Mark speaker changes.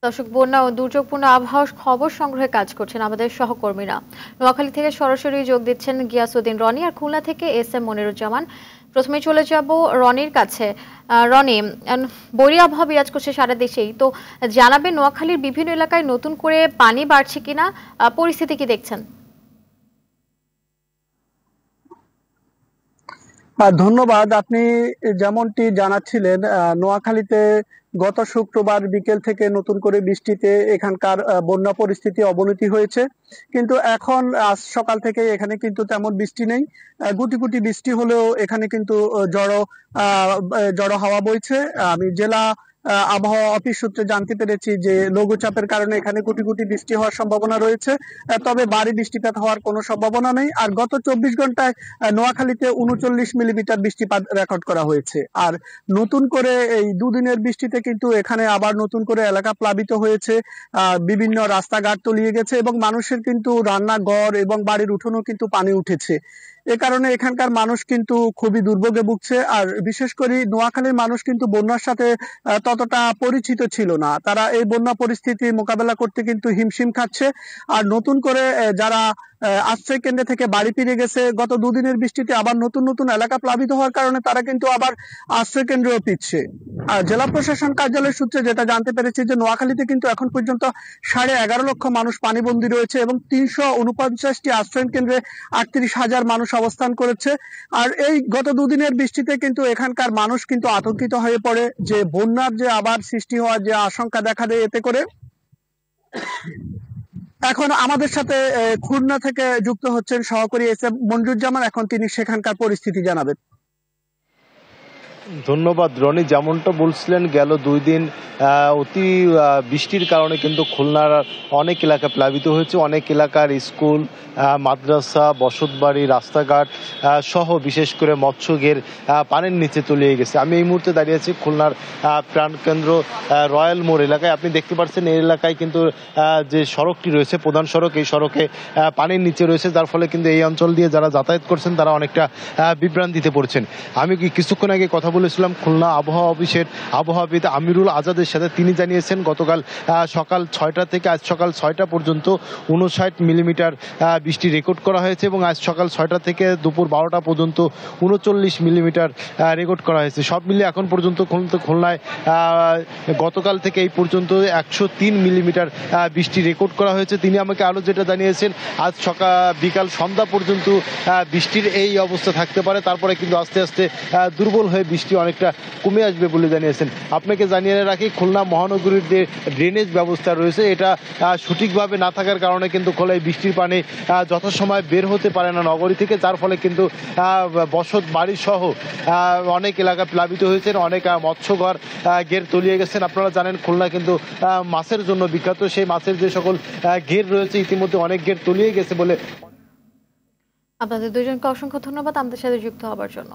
Speaker 1: দর্শক, বন্যা ও দুর্যোগপূর্ণ আবহাওয়ার খবর সংগ্রহে কাজ করছেন আমাদের সহকর্মীরা। নোয়াখালী থেকে সরাসরি যোগ দিচ্ছেন গিয়াসউদ্দিন রনি, আর খুলনা থেকে এস এম মনিরুজ্জামান। প্রথমে চলে যাব রনির কাছে। রনি, বৈরী আবহাওয়া বিরাজ করছে সারা দেশেই, তো জানাবেন নোয়াখালীর বিভিন্ন এলাকায় নতুন করে পানি বাড়ছে কিনা, পরিস্থিতি কি দেখছেন?
Speaker 2: ধন্যবাদ। আপনি যেমনটি জানাচ্ছিলেন, নোয়াখালীতে গত শুক্রবার বিকেল থেকে নতুন করে বৃষ্টিতে এখানকার বন্যা পরিস্থিতি অবনতি হয়েছে, কিন্তু এখন আজ সকাল থেকে এখানে কিন্তু তেমন বৃষ্টি নেই। গুটি গুটি বৃষ্টি হলেও এখানে কিন্তু জড়ো হাওয়া বইছে। আমি জেলা আবহাওয়া অফিস সূত্রে জানতে পেরেছি যে লঘুচাপের কারণে এখানে গুটি গুটি বৃষ্টি হওয়ার সম্ভাবনা রয়েছে, তবে ভারী বৃষ্টিপাত হওয়ার কোনো সম্ভাবনা নেই। আর গত 24 ঘন্টায় নোয়াখালীতে 39 মিলিমিটার বৃষ্টিপাত রেকর্ড করা হয়েছে। আর নতুন করে এই দুদিনের বৃষ্টিতে কিন্তু এখানে আবার নতুন করে এলাকা প্লাবিত হয়েছে, বিভিন্ন রাস্তাঘাট তলিয়ে গেছে এবং মানুষের কিন্তু রান্নাঘর এবং বাড়ির উঠোনেও কিন্তু পানি উঠেছে। এ কারণে এখানকার মানুষ কিন্তু খুবই দুর্ভোগে ভুগছে। আর বিশেষ করে নোয়াখালীর মানুষ কিন্তু বন্যার সাথে ততটা পরিচিত ছিল না, তারা এই বন্যা পরিস্থিতি মোকাবেলা করতে কিন্তু হিমশিম খাচ্ছে। আর নতুন করে যারা আশ্রয় কেন্দ্র থেকে বাড়ি ফিরে গেছে, গত দুদিনের বৃষ্টিতে আবার নতুন নতুন এলাকা প্লাবিত হওয়ার কারণে তারা কিন্তু আবার আশ্রয় কেন্দ্রেও ফিরছে। আর জেলা প্রশাসন কার্যালয়ের সূত্রে যেটা জানতে পেরেছি যে নোয়াখালীতে কিন্তু এখন পর্যন্ত 11.5 লক্ষ মানুষ পানিবন্দী রয়েছে এবং 349টি আশ্রয় কেন্দ্রে 38,000 মানুষ অবস্থান করেছে। আর এই গত দুদিনের বৃষ্টিতে কিন্তু এখানকার মানুষ কিন্তু আতঙ্কিত হয়ে পড়ে যে বন্যার যে আবার সৃষ্টি হওয়ার যে আশঙ্কা দেখা দেয় এতে করে। এখন আমাদের সাথে খুলনা থেকে যুক্ত হচ্ছেন সহকারী এস এম মনিরুজ্জামান, এখন তিনি সেখানকার পরিস্থিতি জানাবেন।
Speaker 3: ধন্যবাদ রনি। যেমনটা বলছিলেন, গেল 2 দিন অতি বৃষ্টির কারণে কিন্তু খুলনার অনেক এলাকা প্লাবিত হয়েছে। অনেক এলাকার স্কুল, মাদ্রাসা, বসতবাড়ি, রাস্তাঘাট সহ বিশেষ করে মৎস্যঘের পানির নিচে তলিয়ে গেছে। আমি এই মুহূর্তে দাঁড়িয়ে আছি খুলনার প্রাণকেন্দ্র রয়্যাল মোড় এলাকায়। আপনি দেখতে পাচ্ছেন এই এলাকায় কিন্তু যে সড়কটি রয়েছে, প্রধান সড়ক, এই সড়কে পানির নিচে রয়েছে, যার ফলে কিন্তু এই অঞ্চল দিয়ে যারা যাতায়াত করছেন তারা অনেকটা বিভ্রান্তিতে পড়ছেন। আমি কিছুক্ষণ আগে কথা বলেছিলাম খুলনা আবহাওয়া অফিসের আবহাওয়াবিদ আমিরুল আজাদের সাথে। তিনি জানিয়েছেন গতকাল সকাল 6টা থেকে আজ সকাল 6টা পর্যন্ত 59 মিলিমিটার বৃষ্টি রেকর্ড করা হয়েছে এবং আজ সকাল 6টা থেকে দুপুর 12টা পর্যন্ত 39 মিলিমিটার রেকর্ড করা হয়েছে। সব মিলিয়ে এখন পর্যন্ত খুলনায় গতকাল থেকে এই পর্যন্ত 103 মিলিমিটার বৃষ্টি রেকর্ড করা হয়েছে। তিনি আমাকে আরও যেটা জানিয়েছেন, আজ বিকাল সন্ধ্যা পর্যন্ত বৃষ্টির এই অবস্থা থাকতে পারে, তারপরে কিন্তু আস্তে আস্তে দুর্বল হয়ে বৃষ্টি অনেকটা কমে আসবে বলে জানিয়েছেন। আপনাকে জানিয়ে রাখি, খুলনা মহানগরীর যে ড্রেনেজ ব্যবস্থা রয়েছে এটা সঠিকভাবে না থাকার কারণে কিন্তু খোলায় বৃষ্টির পানি যথাসময় বের হতে পারে না নগরী থেকে, যার ফলে কিন্তু বসত বাড়ি সহ অনেক এলাকা প্লাবিত হয়েছেন, অনেক মৎস্যঘর ঘের তলিয়ে গেছেন। আপনারা জানেন খুলনা কিন্তু মাছের জন্য বিখ্যাত, সেই মাছের যে সকল ঘের রয়েছে ইতিমধ্যে অনেক ঘের তলিয়ে গেছে বলে।
Speaker 1: আপনাদের দুইজনকে অসংখ্য ধন্যবাদ আমাদের সাথে যুক্ত হওয়ার জন্য।